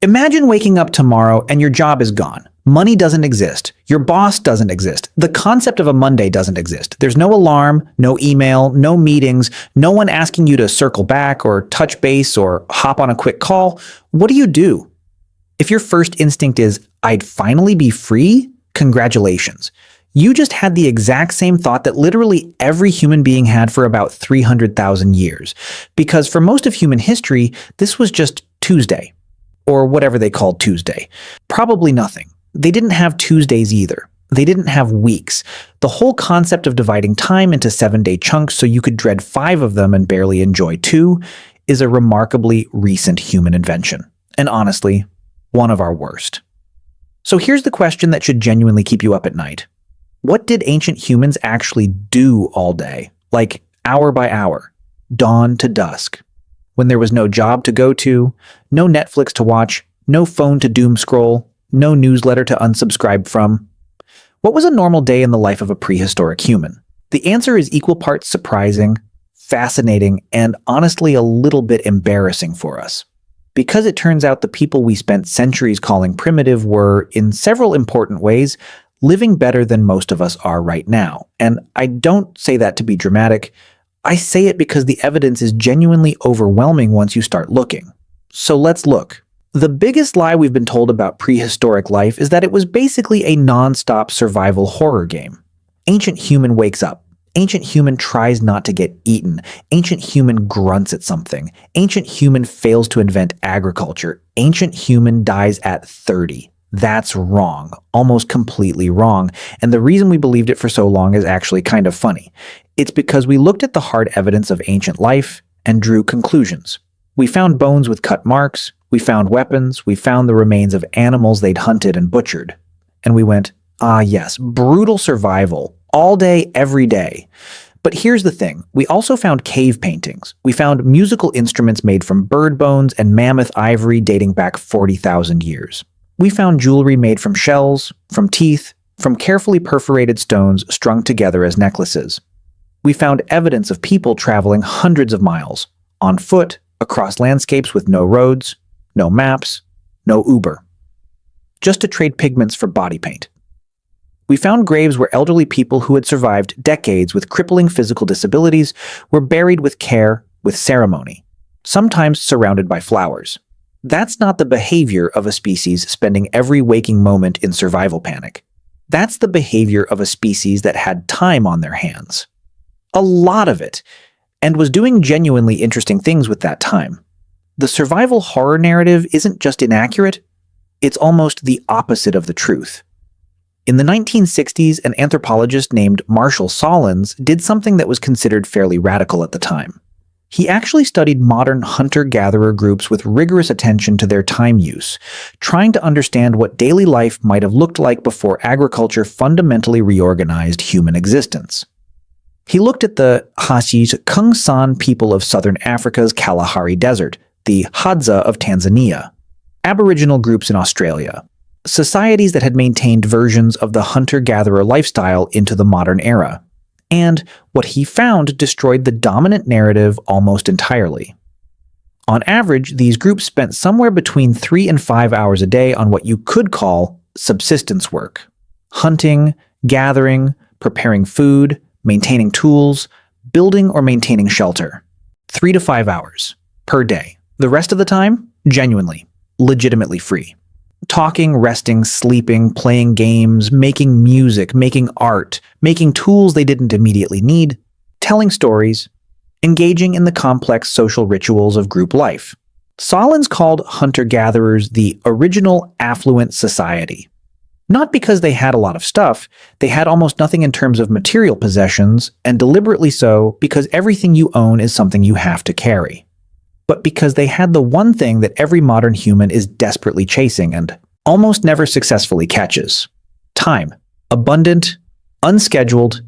Imagine waking up tomorrow and your job is gone. Money doesn't exist. Your boss doesn't exist. The concept of a Monday doesn't exist. There's no alarm, no email, no meetings, no one asking you to circle back or touch base or hop on a quick call. What do? If your first instinct is, I'd finally be free, congratulations. You just had the exact same thought that literally every human being had for about 300,000 years. Because for most of human history, this was just Tuesday. Or whatever they called Tuesday. Probably nothing. They didn't have Tuesdays either. They didn't have weeks. The whole concept of dividing time into 7-day chunks so you could dread 5 of them and barely enjoy 2 is a remarkably recent human invention. And honestly, one of our worst. So here's the question that should genuinely keep you up at night. What did ancient humans actually do all day? Like hour by hour, dawn to dusk? When there was no job to go to, no Netflix to watch, no phone to doom scroll, no newsletter to unsubscribe from. What was a normal day in the life of a prehistoric human? The answer is equal parts surprising, fascinating, and honestly a little bit embarrassing for us. Because it turns out the people we spent centuries calling primitive were, in several important ways, living better than most of us are right now. And I don't say that to be dramatic. I say it because the evidence is genuinely overwhelming once you start looking. So let's look. The biggest lie we've been told about prehistoric life is that it was basically a non-stop survival horror game. Ancient human wakes up. Ancient human tries not to get eaten. Ancient human grunts at something. Ancient human fails to invent agriculture. Ancient human dies at 30. That's wrong. Almost completely wrong. And the reason we believed it for so long is actually kind of funny. It's because we looked at the hard evidence of ancient life and drew conclusions. We found bones with cut marks. We found weapons, we found the remains of animals they'd hunted and butchered. And we went, ah yes, brutal survival, all day, every day. But here's the thing, we also found cave paintings. We found musical instruments made from bird bones and mammoth ivory dating back 40,000 years. We found jewelry made from shells, from teeth, from carefully perforated stones strung together as necklaces. We found evidence of people traveling hundreds of miles, on foot, across landscapes with no roads, no maps, no Uber. Just to trade pigments for body paint. We found graves where elderly people who had survived decades with crippling physical disabilities were buried with care, with ceremony, sometimes surrounded by flowers. That's not the behavior of a species spending every waking moment in survival panic. That's the behavior of a species that had time on their hands. A lot of it, and was doing genuinely interesting things with that time. The survival horror narrative isn't just inaccurate, it's almost the opposite of the truth. In the 1960s, an anthropologist named Marshall Solins did something that was considered fairly radical at the time. He actually studied modern hunter-gatherer groups with rigorous attention to their time use, trying to understand what daily life might have looked like before agriculture fundamentally reorganized human existence. He looked at the Hashish Kungsan people of southern Africa's Kalahari Desert, the Hadza of Tanzania, Aboriginal groups in Australia, societies that had maintained versions of the hunter-gatherer lifestyle into the modern era, and what he found destroyed the dominant narrative almost entirely. On average, these groups spent somewhere between 3 and 5 hours a day on what you could call subsistence work: hunting, gathering, preparing food, maintaining tools, building or maintaining shelter. 3 to 5 hours per day. The rest of the time, genuinely, legitimately free. Talking, resting, sleeping, playing games, making music, making art, making tools they didn't immediately need, telling stories, engaging in the complex social rituals of group life. Solins called hunter-gatherers the original affluent society. Not because they had a lot of stuff, they had almost nothing in terms of material possessions, and deliberately so because everything you own is something you have to carry. But because they had the one thing that every modern human is desperately chasing and almost never successfully catches: time. Abundant, unscheduled,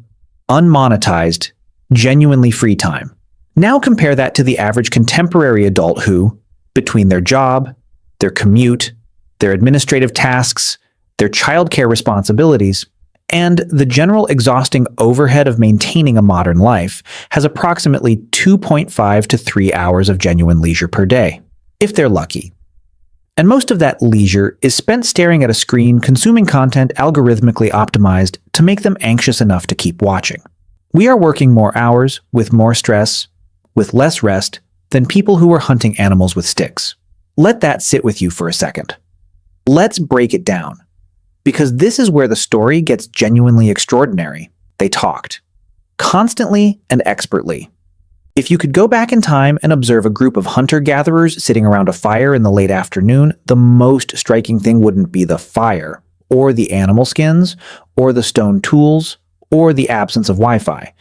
unmonetized, genuinely free time. Now compare that to the average contemporary adult who, between their job, their commute, their administrative tasks, their childcare responsibilities, and the general exhausting overhead of maintaining a modern life, has approximately 2.5 to 3 hours of genuine leisure per day, if they're lucky. And most of that leisure is spent staring at a screen, consuming content algorithmically optimized to make them anxious enough to keep watching. We are working more hours, with more stress, with less rest, than people who are hunting animals with sticks. Let that sit with you for a second. Let's break it down, because this is where the story gets genuinely extraordinary. They talked, constantly and expertly. If you could go back in time and observe a group of hunter-gatherers sitting around a fire in the late afternoon, the most striking thing wouldn't be the fire, or the animal skins, or the stone tools, or the absence of Wi-Fi.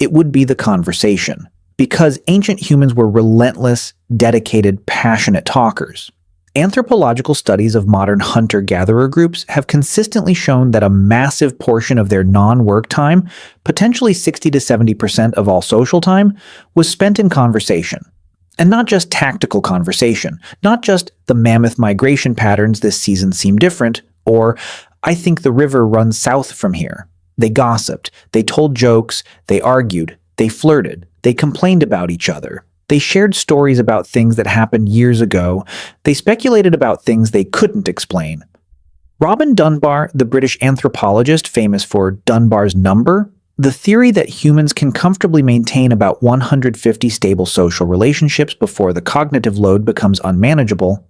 It would be the conversation, because ancient humans were relentless, dedicated, passionate talkers. Anthropological studies of modern hunter-gatherer groups have consistently shown that a massive portion of their non-work time, potentially 60 to 70% of all social time, was spent in conversation. And not just tactical conversation, not just the mammoth migration patterns this season seem different, or I think the river runs south from here. They gossiped, they told jokes, they argued, they flirted, they complained about each other. They shared stories about things that happened years ago. They speculated about things they couldn't explain. Robin Dunbar, the British anthropologist famous for Dunbar's number, the theory that humans can comfortably maintain about 150 stable social relationships before the cognitive load becomes unmanageable,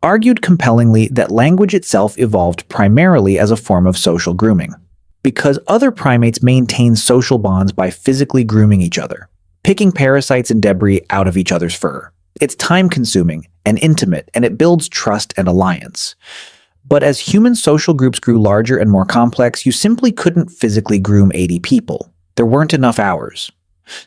argued compellingly that language itself evolved primarily as a form of social grooming, because other primates maintain social bonds by physically grooming each other, picking parasites and debris out of each other's fur. It's time-consuming and intimate, and it builds trust and alliance. But as human social groups grew larger and more complex, you simply couldn't physically groom 80 people. There weren't enough hours.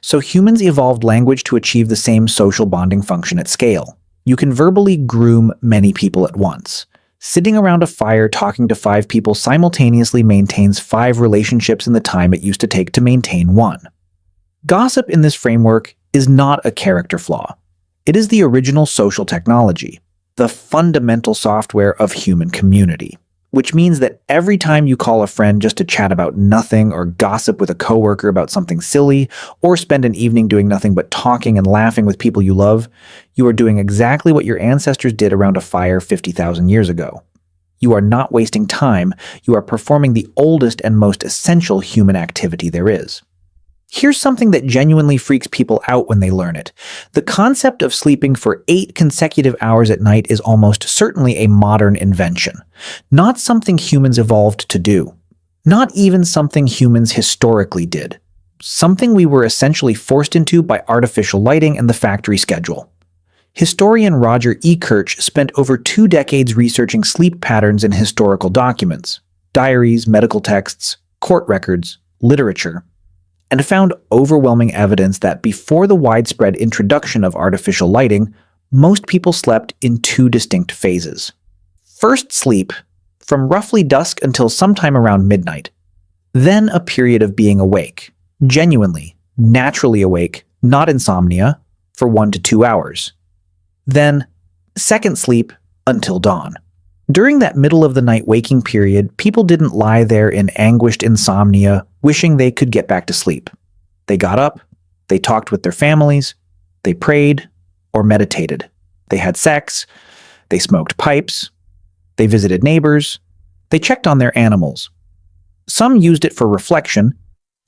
So humans evolved language to achieve the same social bonding function at scale. You can verbally groom many people at once. Sitting around a fire talking to 5 people simultaneously maintains 5 relationships in the time it used to take to maintain 1. Gossip in this framework is not a character flaw. It is the original social technology, the fundamental software of human community, which means that every time you call a friend just to chat about nothing or gossip with a coworker about something silly or spend an evening doing nothing but talking and laughing with people you love, you are doing exactly what your ancestors did around a fire 50,000 years ago. You are not wasting time. You are performing the oldest and most essential human activity there is. Here's something that genuinely freaks people out when they learn it. The concept of sleeping for 8 consecutive hours at night is almost certainly a modern invention, not something humans evolved to do, not even something humans historically did, something we were essentially forced into by artificial lighting and the factory schedule. Historian Roger E. Kirch spent over 2 decades researching sleep patterns in historical documents, diaries, medical texts, court records, literature, and found overwhelming evidence that before the widespread introduction of artificial lighting, most people slept in 2 distinct phases. First sleep, from roughly dusk until sometime around midnight. Then a period of being awake, genuinely, naturally awake, not insomnia, for 1 to 2 hours. Then, second sleep until dawn. During that middle-of-the-night waking period, people didn't lie there in anguished insomnia, wishing they could get back to sleep. They got up, they talked with their families, they prayed or meditated. They had sex, they smoked pipes, they visited neighbors, they checked on their animals. Some used it for reflection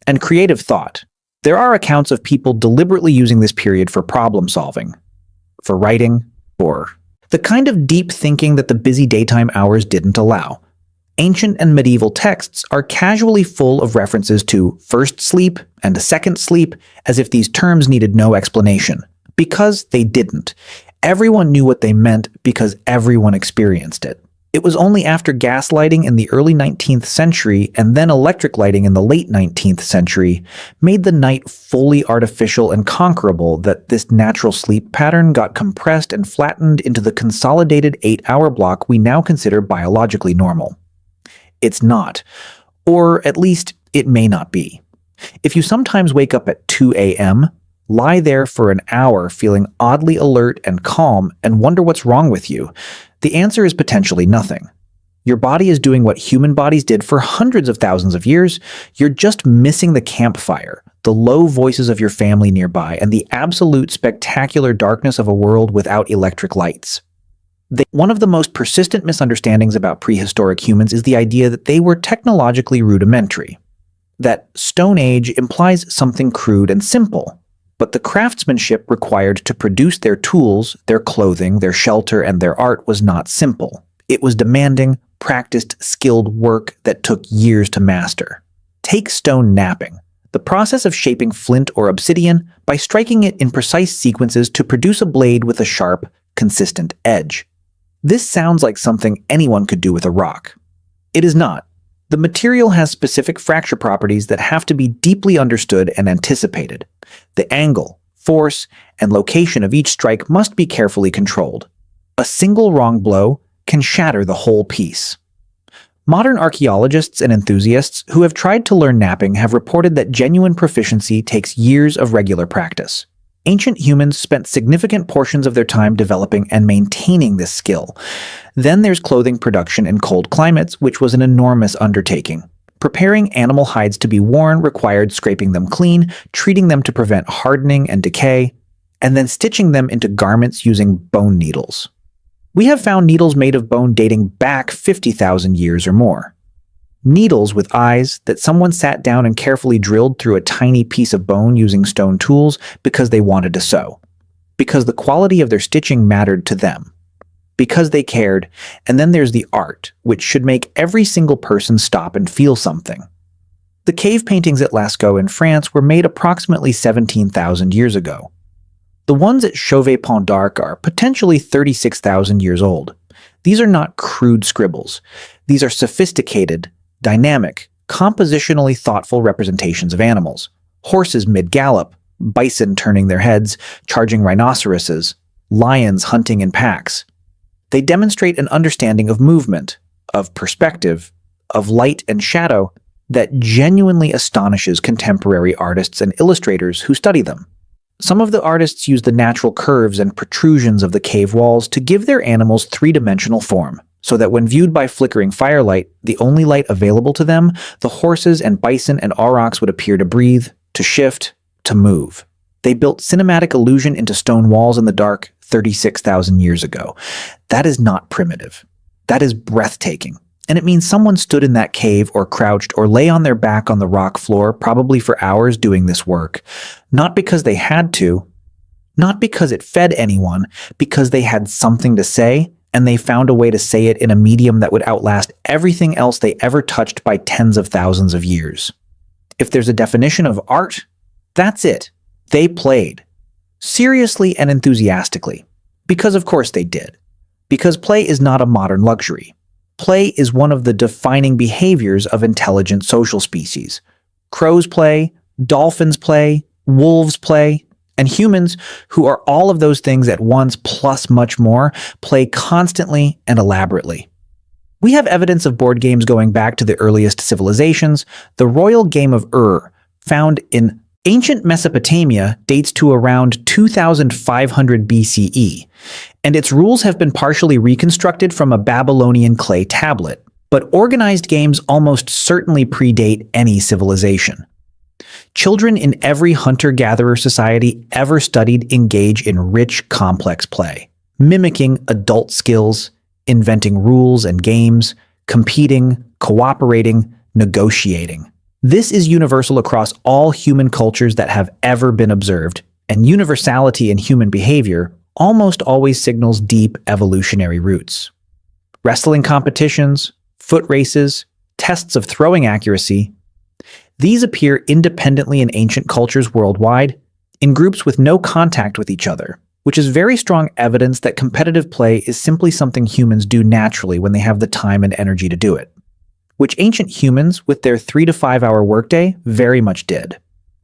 and creative thought. There are accounts of people deliberately using this period for problem solving, for writing, or the kind of deep thinking that the busy daytime hours didn't allow. Ancient and medieval texts are casually full of references to first sleep and second sleep, as if these terms needed no explanation. Because they didn't. Everyone knew what they meant because everyone experienced it. It was only after gaslighting in the early 19th century and then electric lighting in the late 19th century made the night fully artificial and conquerable that this natural sleep pattern got compressed and flattened into the consolidated 8-hour block we now consider biologically normal. It's not. Or at least it may not be. If you sometimes wake up at 2 a.m., lie there for an hour feeling oddly alert and calm and wonder what's wrong with you, the answer is potentially nothing. Your body is doing what human bodies did for hundreds of thousands of years. You're just missing the campfire, the low voices of your family nearby, and the absolute spectacular darkness of a world without electric lights. One of the most persistent misunderstandings about prehistoric humans is the idea that they were technologically rudimentary. That Stone Age implies something crude and simple, but the craftsmanship required to produce their tools, their clothing, their shelter, and their art was not simple. It was demanding, practiced, skilled work that took years to master. Take stone knapping, the process of shaping flint or obsidian by striking it in precise sequences to produce a blade with a sharp, consistent edge. This sounds like something anyone could do with a rock. It is not. The material has specific fracture properties that have to be deeply understood and anticipated. The angle, force, and location of each strike must be carefully controlled. A single wrong blow can shatter the whole piece. Modern archaeologists and enthusiasts who have tried to learn knapping have reported that genuine proficiency takes years of regular practice. Ancient humans spent significant portions of their time developing and maintaining this skill. Then there's clothing production in cold climates, which was an enormous undertaking. Preparing animal hides to be worn required scraping them clean, treating them to prevent hardening and decay, and then stitching them into garments using bone needles. We have found needles made of bone dating back 50,000 years or more. Needles with eyes that someone sat down and carefully drilled through a tiny piece of bone using stone tools because they wanted to sew. Because the quality of their stitching mattered to them. Because they cared, and then there's the art, which should make every single person stop and feel something. The cave paintings at Lascaux in France were made approximately 17,000 years ago. The ones at Chauvet-Pont d'Arc are potentially 36,000 years old. These are not crude scribbles. These are sophisticated, dynamic, compositionally thoughtful representations of animals. Horses mid-gallop, bison turning their heads, charging rhinoceroses, lions hunting in packs. They demonstrate an understanding of movement, of perspective, of light and shadow that genuinely astonishes contemporary artists and illustrators who study them. Some of the artists use the natural curves and protrusions of the cave walls to give their animals three-dimensional form, so that when viewed by flickering firelight, the only light available to them, the horses and bison and aurochs would appear to breathe, to shift, to move. They built cinematic illusion into stone walls in the dark 36,000 years ago. That is not primitive. That is breathtaking. And it means someone stood in that cave or crouched or lay on their back on the rock floor, probably for hours doing this work. Not because they had to, not because it fed anyone, because they had something to say, and they found a way to say it in a medium that would outlast everything else they ever touched by tens of thousands of years. If there's a definition of art, that's it. They played. Seriously and enthusiastically. Because of course they did. Because play is not a modern luxury. Play is one of the defining behaviors of intelligent social species. Crows play, dolphins play, wolves play, and humans, who are all of those things at once plus much more, play constantly and elaborately. We have evidence of board games going back to the earliest civilizations. The royal game of Ur, found in ancient Mesopotamia, dates to around 2500 BCE, and its rules have been partially reconstructed from a Babylonian clay tablet. But organized games almost certainly predate any civilization. Children in every hunter-gatherer society ever studied engage in rich, complex play, mimicking adult skills, inventing rules and games, competing, cooperating, negotiating. This is universal across all human cultures that have ever been observed, and universality in human behavior almost always signals deep evolutionary roots. Wrestling competitions, foot races, tests of throwing accuracy, these appear independently in ancient cultures worldwide, in groups with no contact with each other, which is very strong evidence that competitive play is simply something humans do naturally when they have the time and energy to do it, which ancient humans, with their 3 to 5 hour workday, very much did.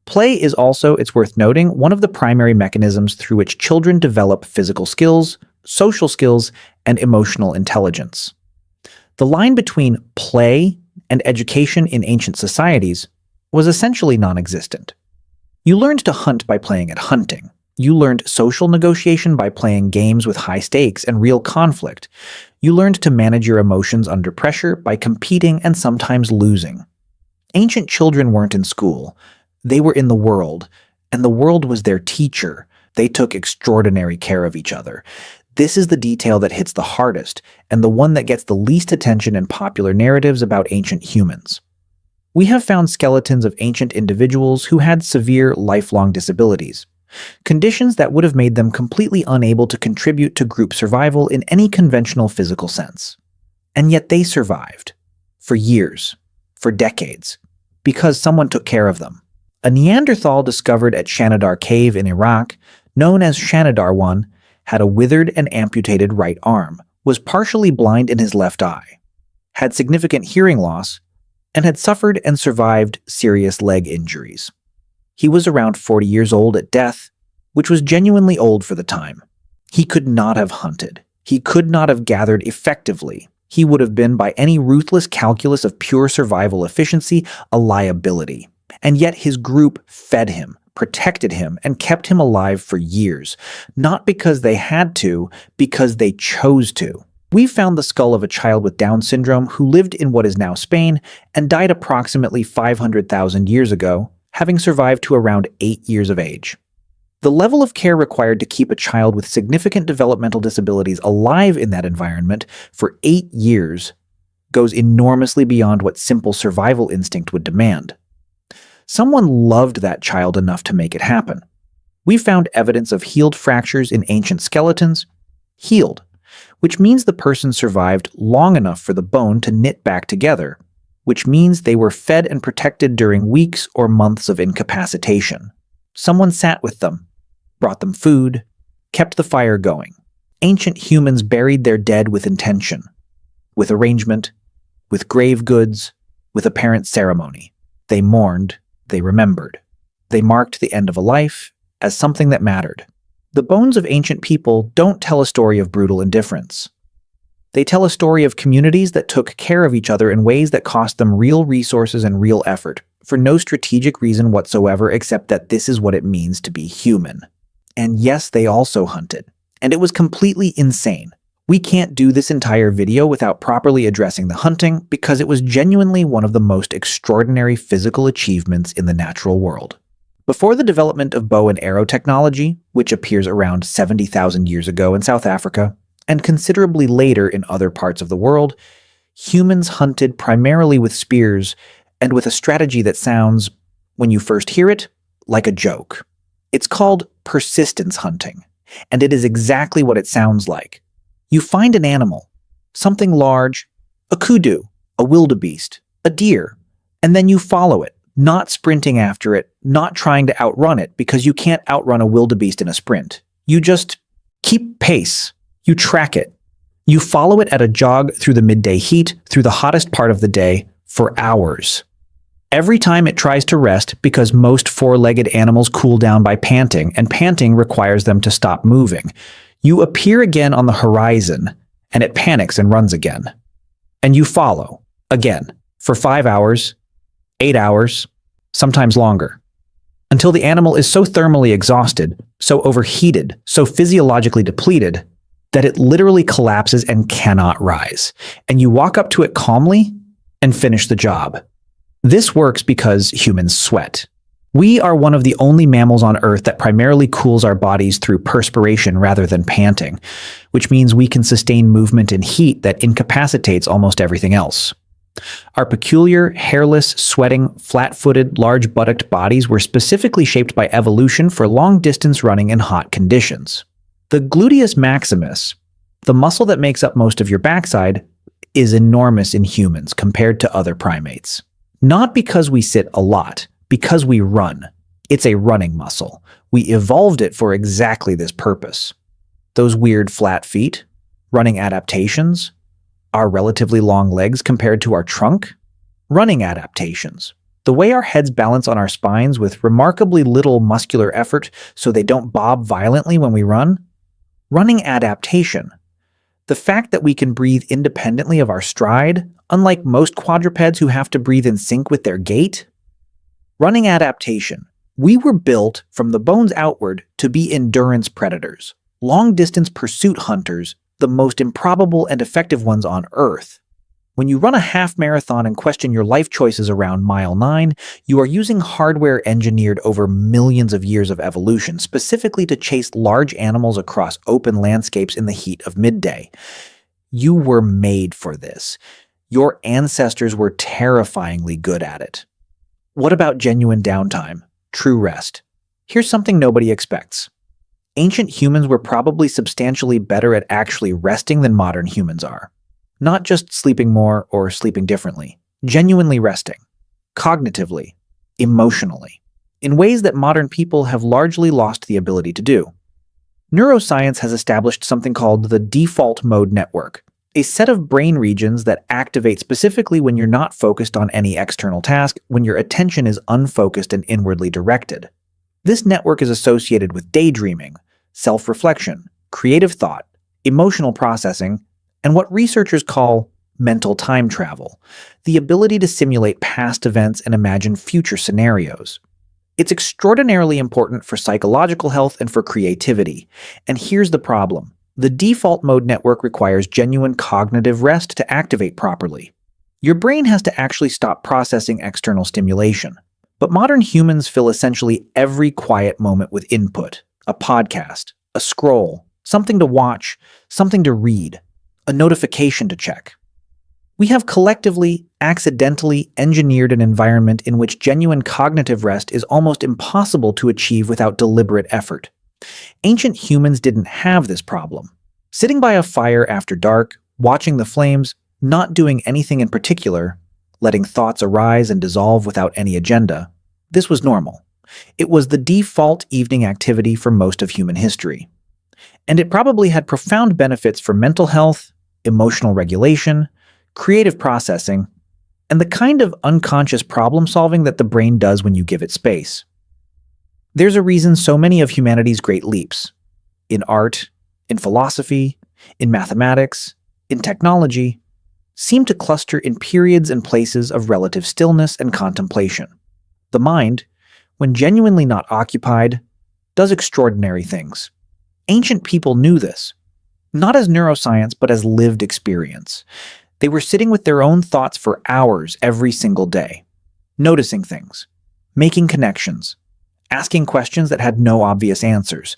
Play is also, it's worth noting, one of the primary mechanisms through which children develop physical skills, social skills, and emotional intelligence. The line between play and education in ancient societies was essentially non-existent. You learned to hunt by playing at hunting. You learned social negotiation by playing games with high stakes and real conflict. You learned to manage your emotions under pressure by competing and sometimes losing. Ancient children weren't in school. They were in the world, and the world was their teacher. They took extraordinary care of each other. This is the detail that hits the hardest and the one that gets the least attention in popular narratives about ancient humans. We have found skeletons of ancient individuals who had severe, lifelong disabilities, conditions that would have made them completely unable to contribute to group survival in any conventional physical sense. And yet they survived. For years. For decades. Because someone took care of them. A Neanderthal discovered at Shanidar Cave in Iraq, known as Shanidar I, had a withered and amputated right arm, was partially blind in his left eye, had significant hearing loss, and had suffered and survived serious leg injuries. He was around 40 years old at death, which was genuinely old for the time. He could not have hunted. He could not have gathered effectively. He would have been, by any ruthless calculus of pure survival efficiency, a liability. And yet his group fed him, protected him, and kept him alive for years, not because they had to, because they chose to. We found the skull of a child with Down syndrome who lived in what is now Spain and died approximately 500,000 years ago, having survived to around 8 years of age. The level of care required to keep a child with significant developmental disabilities alive in that environment for 8 years goes enormously beyond what simple survival instinct would demand. Someone loved that child enough to make it happen. We found evidence of healed fractures in ancient skeletons. Healed, which means the person survived long enough for the bone to knit back together, which means they were fed and protected during weeks or months of incapacitation. Someone sat with them, brought them food, kept the fire going. Ancient humans buried their dead with intention, with arrangement, with grave goods, with apparent ceremony. They mourned, they remembered. They marked the end of a life as something that mattered. The bones of ancient people don't tell a story of brutal indifference. They tell a story of communities that took care of each other in ways that cost them real resources and real effort, for no strategic reason whatsoever except that this is what it means to be human. And yes, they also hunted. And it was completely insane. We can't do this entire video without properly addressing the hunting because it was genuinely one of the most extraordinary physical achievements in the natural world. Before the development of bow and arrow technology, which appears around 70,000 years ago in South Africa, and considerably later in other parts of the world, humans hunted primarily with spears and with a strategy that sounds, when you first hear it, like a joke. It's called persistence hunting, and it is exactly what it sounds like. You find an animal, something large, a kudu, a wildebeest, a deer, and then you follow it, not sprinting after it, not trying to outrun it, because you can't outrun a wildebeest in a sprint. You just keep pace. You track it. You follow it at a jog through the midday heat, through the hottest part of the day, for hours. Every time it tries to rest, because most four-legged animals cool down by panting, and panting requires them to stop moving, you appear again on the horizon, and it panics and runs again. And you follow, again, for 5 hours, 8 hours, sometimes longer, until the animal is so thermally exhausted, so overheated, so physiologically depleted, that it literally collapses and cannot rise. And you walk up to it calmly and finish the job. This works because humans sweat. We are one of the only mammals on Earth that primarily cools our bodies through perspiration rather than panting, which means we can sustain movement in heat that incapacitates almost everything else. Our peculiar, hairless, sweating, flat-footed, large-buttocked bodies were specifically shaped by evolution for long-distance running in hot conditions. The gluteus maximus, the muscle that makes up most of your backside, is enormous in humans compared to other primates. Not because we sit a lot, because we run. It's a running muscle. We evolved it for exactly this purpose. Those weird flat feet, running adaptations, our relatively long legs compared to our trunk, running adaptations. The way our heads balance on our spines with remarkably little muscular effort so they don't bob violently when we run, running adaptation. The fact that we can breathe independently of our stride, unlike most quadrupeds who have to breathe in sync with their gait. Running adaptation. We were built from the bones outward to be endurance predators, long-distance pursuit hunters, the most improbable and effective ones on Earth. When you run a half marathon and question your life choices around mile 9, you are using hardware engineered over millions of years of evolution, specifically to chase large animals across open landscapes in the heat of midday. You were made for this. Your ancestors were terrifyingly good at it. What about genuine downtime? True rest. Here's something nobody expects. Ancient humans were probably substantially better at actually resting than modern humans are. Not just sleeping more or sleeping differently, genuinely resting, cognitively, emotionally, in ways that modern people have largely lost the ability to do. Neuroscience has established something called the default mode network, a set of brain regions that activate specifically when you're not focused on any external task, when your attention is unfocused and inwardly directed. This network is associated with daydreaming, self-reflection, creative thought, emotional processing, and what researchers call mental time travel, the ability to simulate past events and imagine future scenarios. It's extraordinarily important for psychological health and for creativity. And here's the problem. The default mode network requires genuine cognitive rest to activate properly. Your brain has to actually stop processing external stimulation. But modern humans fill essentially every quiet moment with input: a podcast, a scroll, something to watch, something to read, a notification to check. We have collectively, accidentally engineered an environment in which genuine cognitive rest is almost impossible to achieve without deliberate effort. Ancient humans didn't have this problem. Sitting by a fire after dark, watching the flames, not doing anything in particular, letting thoughts arise and dissolve without any agenda, this was normal. It was the default evening activity for most of human history. And it probably had profound benefits for mental health, emotional regulation, creative processing, and the kind of unconscious problem-solving that the brain does when you give it space. There's a reason so many of humanity's great leaps, in art, in philosophy, in mathematics, in technology, seem to cluster in periods and places of relative stillness and contemplation. The mind, when genuinely not occupied, does extraordinary things. Ancient people knew this, not as neuroscience but as lived experience. They were sitting with their own thoughts for hours every single day, noticing things, making connections, asking questions that had no obvious answers.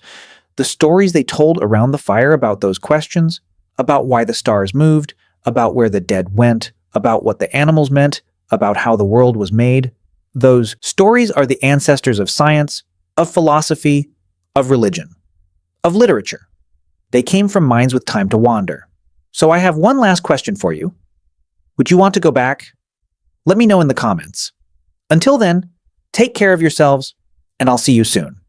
The stories they told around the fire about those questions, about why the stars moved, about where the dead went, about what the animals meant, about how the world was made. Those stories are the ancestors of science, of philosophy, of religion, of literature. They came from minds with time to wander. So I have one last question for you. Would you want to go back? Let me know in the comments. Until then, take care of yourselves, and I'll see you soon.